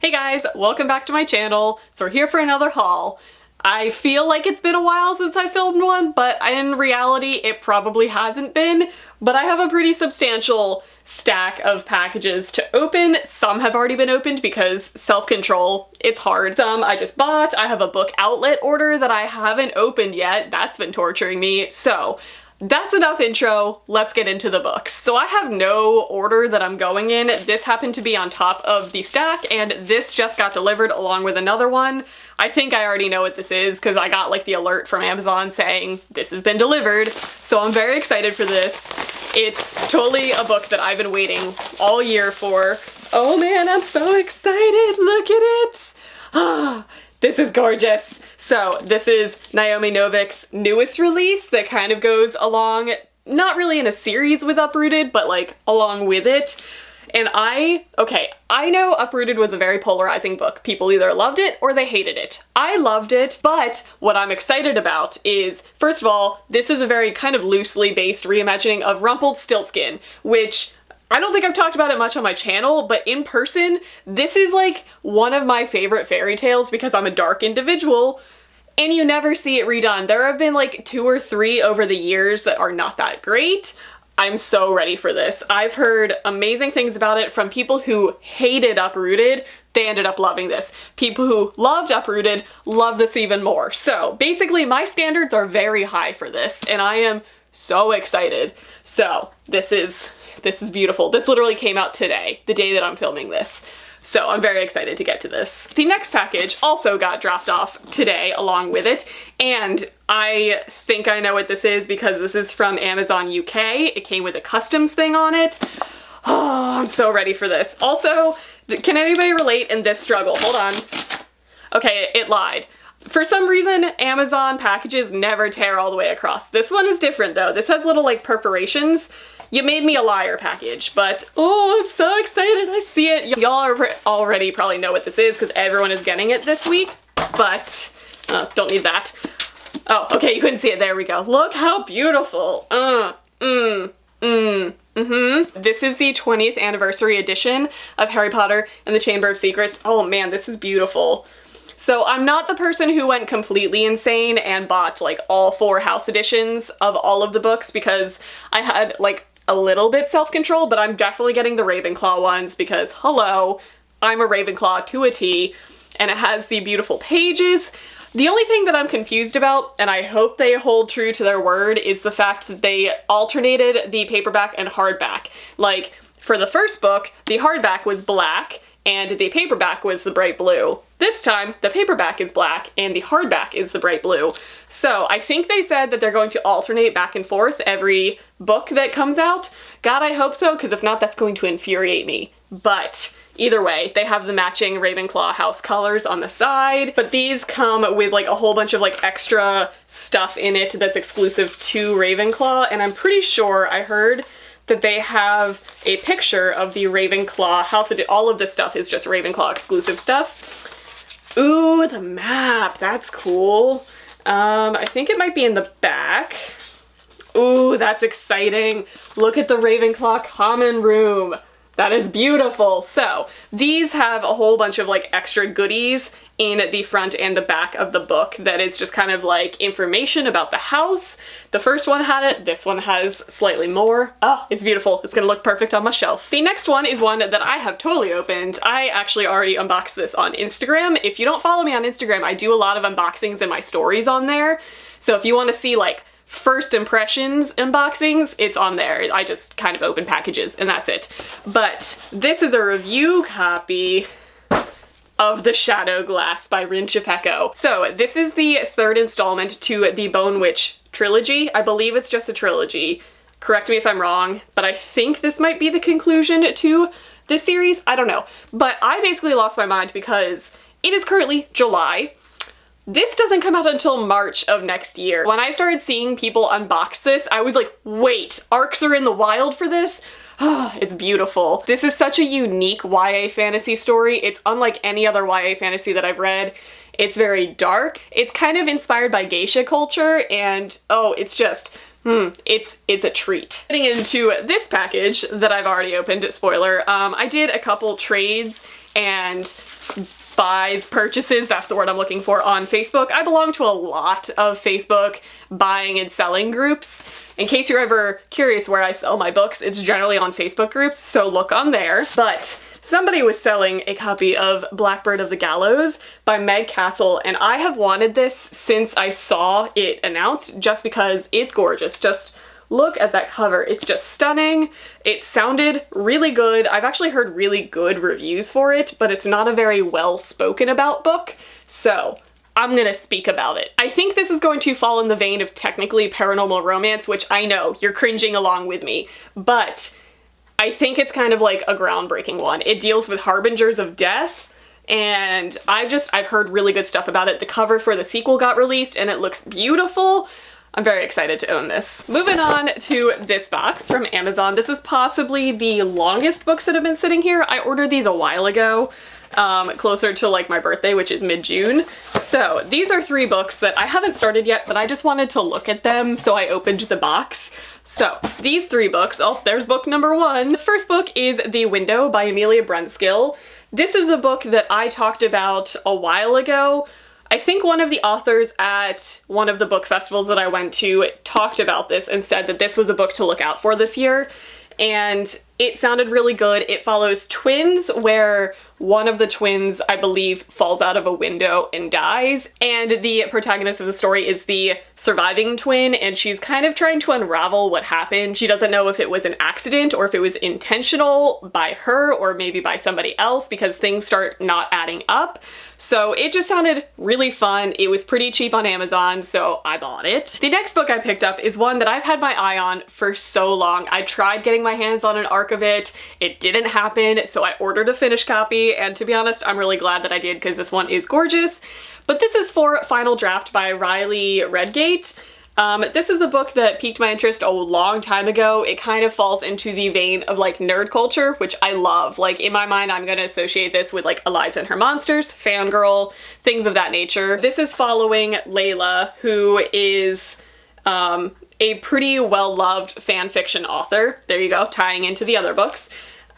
Hey guys, welcome back to my channel. So we're here for another haul. I feel like it's been a while since I filmed one, but in reality it probably hasn't been. But I have a pretty substantial stack of packages to open. Some have already been opened because self-control, it's hard. Some I just bought. I have a book outlet order that I haven't opened yet. That's been torturing me. So that's enough intro, let's get into the books. So I have no order that I'm going in. This happened to be on top of the stack and this just got delivered along with another one. I think I already know what this is because I got like the alert from Amazon saying this has been delivered. So I'm very excited for this. It's totally a book that I've been waiting all year for. Oh man, I'm so excited, look at it. Ah. This is gorgeous. So this is Naomi Novik's newest release that kind of goes along, not really in a series with Uprooted, but like along with it. And I know Uprooted was a very polarizing book. People either loved it or they hated it. I loved it, but what I'm excited about is, first of all, this is a very kind of loosely based reimagining of Rumpelstiltskin, which I don't think I've talked about it much on my channel, but in person, this is like one of my favorite fairy tales because I'm a dark individual and you never see it redone. There have been like 2 or 3 over the years that are not that great. I'm so ready for this. I've heard amazing things about it from people who hated Uprooted. They ended up loving this. People who loved Uprooted love this even more. So basically my standards are very high for this and I am so excited. So this is beautiful. This literally came out today, the day that I'm filming this. So I'm very excited to get to this. The next package also got dropped off today along with it, and I think I know what this is because this is from Amazon UK. It came with a customs thing on it. Oh, I'm so ready for this. Also, can anybody relate in this struggle? Hold on. Okay, it lied. For some reason, Amazon packages never tear all the way across. This one is different though. This has little like perforations. You made me a liar package, but oh, I'm so excited. I see it. Y'all already probably know what this is because everyone is getting it this week, but don't need that. Oh, okay, you couldn't see it. There we go. Look how beautiful. This is the 20th anniversary edition of Harry Potter and the Chamber of Secrets. Oh man, this is beautiful. So I'm not the person who went completely insane and bought like all 4 house editions of all of the books because I had like a little bit self-control, but I'm definitely getting the Ravenclaw ones because hello, I'm a Ravenclaw to a T, and it has the beautiful pages. The only thing that I'm confused about, and I hope they hold true to their word, is the fact that they alternated the paperback and hardback. Like for the first book, the hardback was black and the paperback was the bright blue. This time, the paperback is black and the hardback is the bright blue. So I think they said that they're going to alternate back and forth every book that comes out. God, I hope so, because if not, that's going to infuriate me. But either way, they have the matching Ravenclaw house colors on the side, but these come with like a whole bunch of like extra stuff in it that's exclusive to Ravenclaw, and I'm pretty sure I heard that they have a picture of the Ravenclaw house. All of this stuff is just Ravenclaw exclusive stuff. Ooh, the map, that's cool. I think it might be in the back. Ooh, that's exciting. Look at the Ravenclaw common room. That is beautiful. So these have a whole bunch of like extra goodies in the front and the back of the book that is just kind of like information about the house. The first one had it, this one has slightly more. Oh, it's beautiful. It's gonna look perfect on my shelf. The next one is one that I have totally opened. I actually already unboxed this on Instagram. If you don't follow me on Instagram, I do a lot of unboxings in my stories on there. So if you want to see like first impressions unboxings, it's on there. I just kind of open packages and that's it. But this is a review copy of The Shadow Glass by Rin Chiapecco. So this is the 3rd installment to the Bone Witch trilogy. I believe it's just a trilogy. Correct me if I'm wrong, but I think this might be the conclusion to this series. I don't know. But I basically lost my mind because it is currently July. This doesn't come out until March of next year. When I started seeing people unbox this, I was like, wait, arcs are in the wild for this? It's beautiful. This is such a unique YA fantasy story. It's unlike any other YA fantasy that I've read. It's very dark. It's kind of inspired by geisha culture, and oh, it's just, it's a treat. Getting into this package that I've already opened, spoiler, I did a couple trades and buys, purchases, that's the word I'm looking for, on Facebook. I belong to a lot of Facebook buying and selling groups. In case you're ever curious where I sell my books, it's generally on Facebook groups, so look on there. But somebody was selling a copy of Blackbird of the Gallows by Meg Castle, and I have wanted this since I saw it announced, just because it's gorgeous. Just look at that cover. It's just stunning. It sounded really good. I've actually heard really good reviews for it, but it's not a very well spoken about book, so I'm gonna speak about it. I think this is going to fall in the vein of technically paranormal romance, which I know, you're cringing along with me, but I think it's kind of like a groundbreaking one. It deals with harbingers of death, and I've heard really good stuff about it. The cover for the sequel got released and it looks beautiful. I'm very excited to own this. Moving on to this box from Amazon. This is possibly the longest books that have been sitting here. I ordered these a while ago, closer to like my birthday, which is mid-June. So these are 3 books that I haven't started yet, but I just wanted to look at them, so I opened the box. So these 3 books, oh, there's book number 1. This first book is The Window by Amelia Brunskill. This is a book that I talked about a while ago. I think one of the authors at one of the book festivals that I went to talked about this and said that this was a book to look out for this year. And it sounded really good. It follows twins, where one of the twins, I believe, falls out of a window and dies. And the protagonist of the story is the surviving twin, and she's kind of trying to unravel what happened. She doesn't know if it was an accident or if it was intentional by her or maybe by somebody else, because things start not adding up. So it just sounded really fun. It was pretty cheap on Amazon, so I bought it. The next book I picked up is one that I've had my eye on for so long. I tried getting my hands on an arc of it. It didn't happen, so I ordered a finished copy, and to be honest, I'm really glad that I did because this one is gorgeous. But this is for Final Draft by Riley Redgate. This is a book that piqued my interest a long time ago. It kind of falls into the vein of like nerd culture, which I love. Like in my mind, I'm gonna associate this with like Eliza and Her Monsters, Fangirl, things of that nature. This is following Layla, who is a pretty well-loved fan fiction author. There you go, tying into the other books.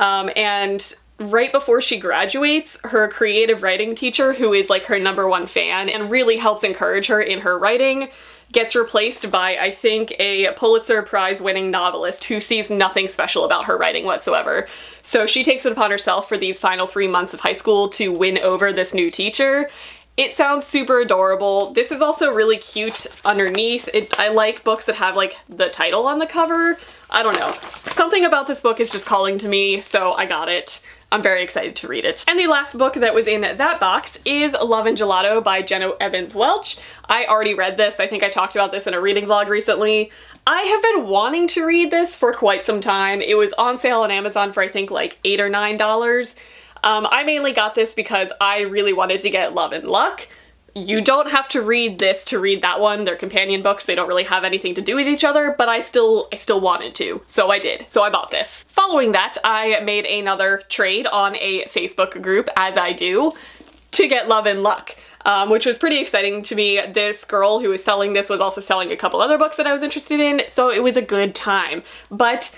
And right before she graduates, her creative writing teacher, who is like her #1 fan and really helps encourage her in her writing, gets replaced by, I think, a Pulitzer Prize winning novelist who sees nothing special about her writing whatsoever. So she takes it upon herself for these final 3 months of high school to win over this new teacher. It sounds super adorable. This is also really cute underneath. I like books that have like the title on the cover. I don't know. Something about this book is just calling to me, so I got it. I'm very excited to read it. And the last book that was in that box is Love and Gelato by Jenna Evans Welch. I already read this. I think I talked about this in a reading vlog recently. I have been wanting to read this for quite some time. It was on sale on Amazon for I think like $8 or $9. I mainly got this because I really wanted to get Love and Luck. You don't have to read this to read that one. They're companion books. They don't really have anything to do with each other, but I still wanted to, so I did. So I bought this. Following that, I made another trade on a Facebook group, as I do, to get Love and Luck. Which was pretty exciting to me. This girl who was selling this was also selling a couple other books that I was interested in, so it was a good time. But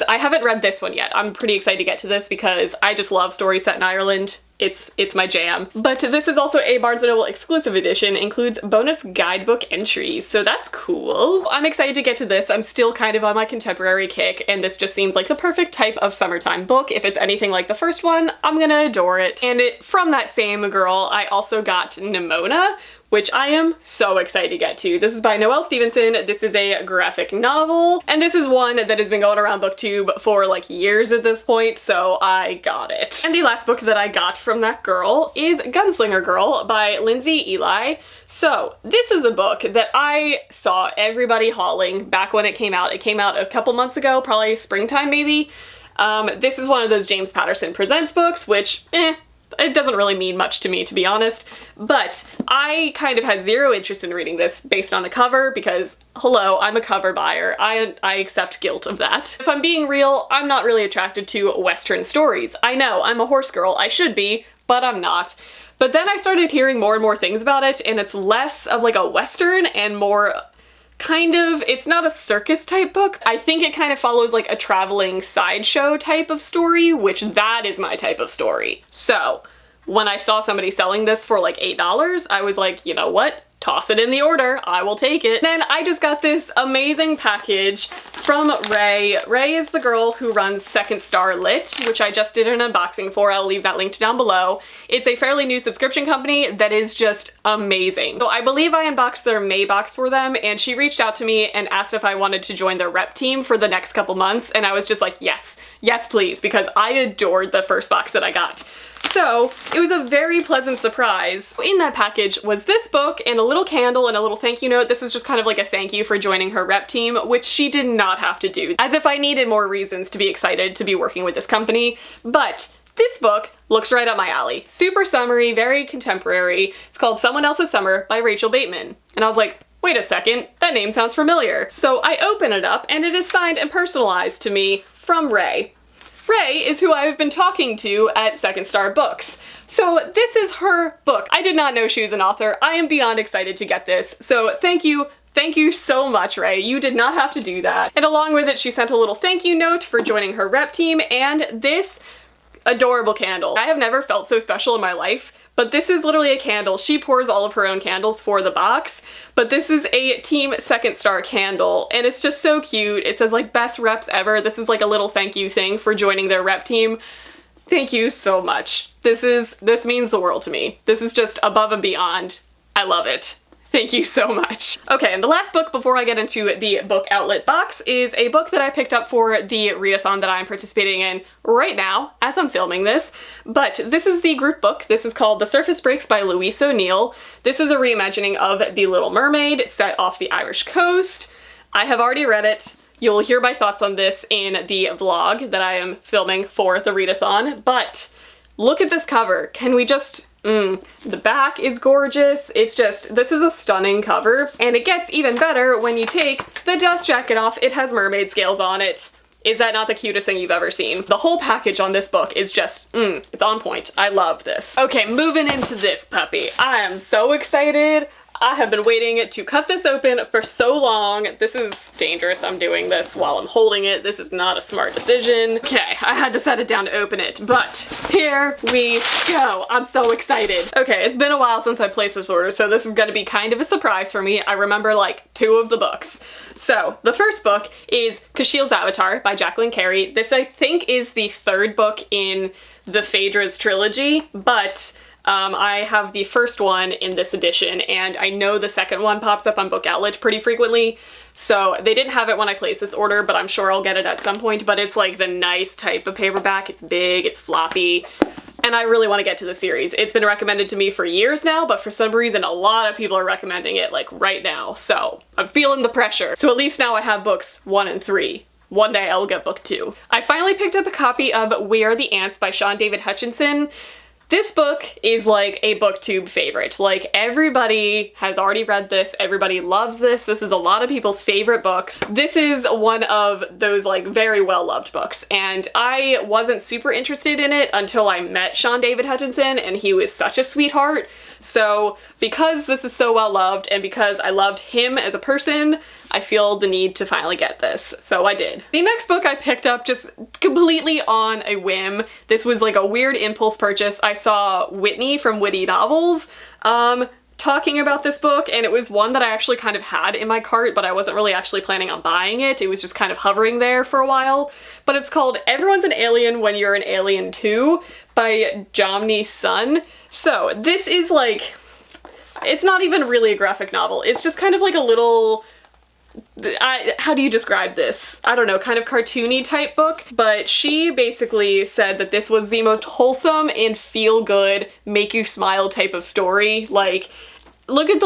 I haven't read this one yet. I'm pretty excited to get to this because I just love stories set in Ireland. It's my jam. But this is also a Barnes & Noble exclusive edition, includes bonus guidebook entries, so that's cool. I'm excited to get to this. I'm still kind of on my contemporary kick, and this just seems like the perfect type of summertime book. If it's anything like the first one, I'm gonna adore it. And from that same girl, I also got Nimona, which I am so excited to get to. This is by Noelle Stevenson. This is a graphic novel, and this is one that has been going around BookTube for like years at this point, so I got it. And the last book that I got from that girl is Gunslinger Girl by Lindsay Eli. So this is a book that I saw everybody hauling back when it came out. It came out a couple months ago, probably springtime maybe. This is one of those James Patterson Presents books, which, it doesn't really mean much to me, to be honest, but I kind of had zero interest in reading this based on the cover because, hello, I'm a cover buyer. I accept guilt of that. If I'm being real, I'm not really attracted to Western stories. I know, I'm a horse girl. I should be, but I'm not. But then I started hearing more and more things about it, and it's less of like a Western and more kind of, it's not a circus type book. I think it kind of follows like a traveling sideshow type of story, which that is my type of story. So when I saw somebody selling this for like $8, I was like, you know what? Toss it in the order, I will take it. Then I just got this amazing package from Ray. Ray is the girl who runs Second Star Lit, which I just did an unboxing for. I'll leave that linked down below. It's a fairly new subscription company that is just amazing. So I believe I unboxed their May box for them, and she reached out to me and asked if I wanted to join their rep team for the next couple months, and I was just like, yes, yes please, because I adored the first box that I got. So it was a very pleasant surprise. In that package was this book and a little candle and a little thank you note. This is just kind of like a thank you for joining her rep team, which she did not have to do, as if I needed more reasons to be excited to be working with this company. But this book looks right up my alley. Super summery, very contemporary. It's called Someone Else's Summer by Rachel Bateman. And I was like, wait a second, that name sounds familiar. So I open it up and it is signed and personalized to me from Ray. Ray is who I've been talking to at Second Star Books. So this is her book. I did not know she was an author. I am beyond excited to get this. So thank you so much, Ray. You did not have to do that. And along with it, she sent a little thank you note for joining her rep team and this adorable candle. I have never felt so special in my life, but this is literally a candle. She pours all of her own candles for the box, but this is a Team Second Star candle, and it's just so cute. It says like best reps ever. This is like a little thank you thing for joining their rep team. Thank you so much. This means the world to me. This is just above and beyond. I love it. Thank you so much. Okay, and the last book before I get into the book outlet box is a book that I picked up for the readathon that I'm participating in right now as I'm filming this. But this is the group book. This is called The Surface Breaks by Louise O'Neill. This is a reimagining of The Little Mermaid set off the Irish coast. I have already read it. You'll hear my thoughts on this in the vlog that I am filming for the readathon, but look at this cover. Can we just... The back is gorgeous. It's just, this is a stunning cover, and it gets even better when you take the dust jacket off. It has mermaid scales on it. Is that not the cutest thing you've ever seen? The whole package on this book is just, it's on point. I love this. Okay, moving into this puppy. I am so excited. I have been waiting to cut this open for so long. This is dangerous. I'm doing this while I'm holding it. This is not a smart decision. Okay, I had to set it down to open it, but here we go. I'm so excited. Okay, it's been a while since I placed this order, so this is gonna be kind of a surprise for me. I remember like 2 of the books. So the first book is Kashiel's Avatar by Jacqueline Carey. This I think is the 3rd book in the Phaedra's trilogy, but I have the first one in this edition, and I know the second one pops up on Book Outlet pretty frequently, so they didn't have it when I placed this order, but I'm sure I'll get it at some point. But it's like the nice type of paperback. It's big, it's floppy, and I really want to get to the series. It's been recommended to me for years now, but for some reason a lot of people are recommending it like right now, so I'm feeling the pressure. So at least now I have books 1 and 3. One day I'll get book 2. I finally picked up a copy of We Are the Ants by Sean David Hutchinson. This book is like a booktube favorite. Like, everybody has already read this, everybody loves this. This is a lot of people's favorite books. This is one of those like very well-loved books, and I wasn't super interested in it until I met Sean David Hutchinson, and he was such a sweetheart. So because this is so well-loved and because I loved him as a person, I feel the need to finally get this, so I did. The next book I picked up just completely on a whim. This was like a weird impulse purchase. I saw Whitney from Witty Novels talking about this book, and it was one that I actually kind of had in my cart, but I wasn't really actually planning on buying it. It was just kind of hovering there for a while. But it's called Everyone's an Alien When You're an Alien Too by Jomny Sun. So this is like, it's not even really a graphic novel. It's just kind of like a little... how do you describe this? I don't know, kind of cartoony type book, but she basically said that this was the most wholesome and feel good, make you smile type of story. Like, look at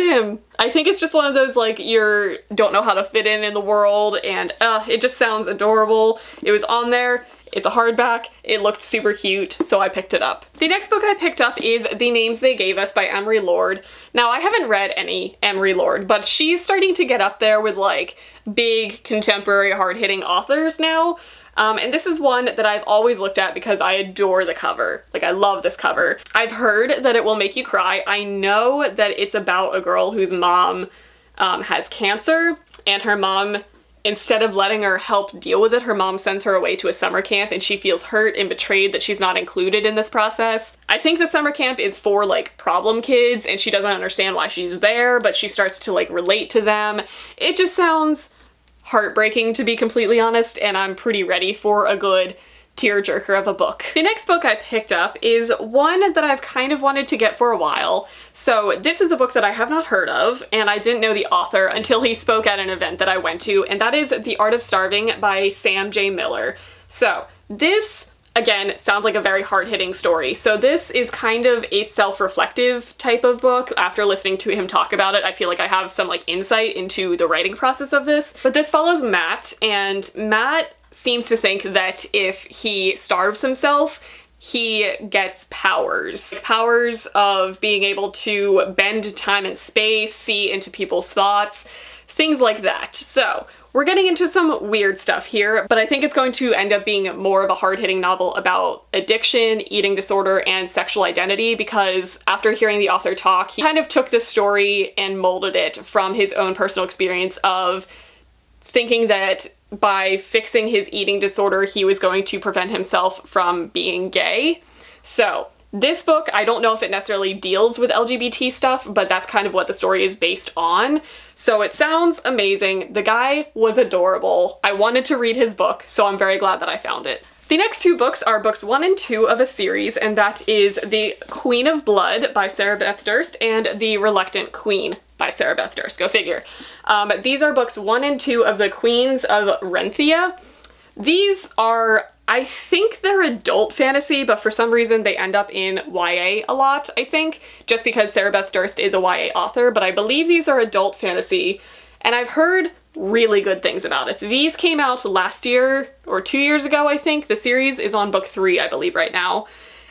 him. I think it's just one of those like you don't know how to fit in the world, and it just sounds adorable. It was on there. It's a hardback. It looked super cute, so I picked it up. The next book I picked up is The Names They Gave Us by Emery Lord. Now, I haven't read any Emery Lord, but she's starting to get up there with like big contemporary hard-hitting authors now. And this is one that I've always looked at because I adore the cover. Like, I love this cover. I've heard that it will make you cry. I know that it's about a girl whose mom has cancer, and her mom instead of letting her help deal with it, her mom sends her away to a summer camp and she feels hurt and betrayed that she's not included in this process. I think the summer camp is for like problem kids and she doesn't understand why she's there, but she starts to like relate to them. It just sounds heartbreaking, to be completely honest, and I'm pretty ready for a good tearjerker of a book. The next book I picked up is one that I've kind of wanted to get for a while. So this is a book that I have not heard of, and I didn't know the author until he spoke at an event that I went to, and that is The Art of Starving by Sam J. Miller. So this, again, sounds like a very hard-hitting story. So this is kind of a self-reflective type of book. After listening to him talk about it, I feel like I have some like insight into the writing process of this. But this follows Matt, and Matt seems to think that if he starves himself, he gets powers. Powers of being able to bend time and space, see into people's thoughts, things like that. So we're getting into some weird stuff here, but I think it's going to end up being more of a hard-hitting novel about addiction, eating disorder, and sexual identity, because after hearing the author talk, he kind of took this story and molded it from his own personal experience of thinking that by fixing his eating disorder, he was going to prevent himself from being gay. So this book, I don't know if it necessarily deals with LGBT stuff, but that's kind of what the story is based on. So it sounds amazing. The guy was adorable. I wanted to read his book, so I'm very glad that I found it. The next two books are books 1 and 2 of a series, and that is The Queen of Blood by Sarah Beth Durst and The Reluctant Queen by Sarah Beth Durst. Go figure. These are books 1 and 2 of the Queens of Renthia. These are, I think they're adult fantasy, but for some reason they end up in YA a lot, I think, just because Sarah Beth Durst is a YA author, but I believe these are adult fantasy, and I've heard really good things about it. These came out last year, or 2 years ago, I think. The series is on book 3, I believe, right now.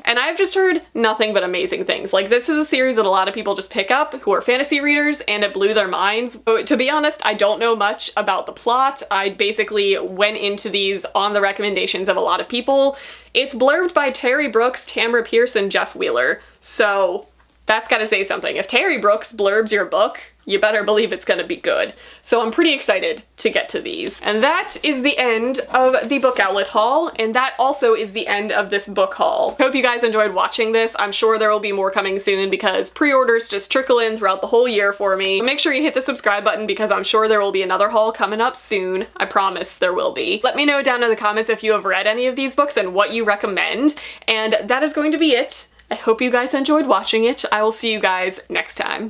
And I've just heard nothing but amazing things. Like, this is a series that a lot of people just pick up who are fantasy readers, and it blew their minds. But to be honest, I don't know much about the plot. I basically went into these on the recommendations of a lot of people. It's blurbed by Terry Brooks, Tamara Pierce, and Jeff Wheeler. So that's gotta say something. If Terry Brooks blurbs your book, you better believe it's gonna be good. So I'm pretty excited to get to these. And that is the end of the book outlet haul, and that also is the end of this book haul. Hope you guys enjoyed watching this. I'm sure there will be more coming soon because pre-orders just trickle in throughout the whole year for me. Make sure you hit the subscribe button because I'm sure there will be another haul coming up soon. I promise there will be. Let me know down in the comments if you have read any of these books and what you recommend. And that is going to be it. I hope you guys enjoyed watching it. I will see you guys next time.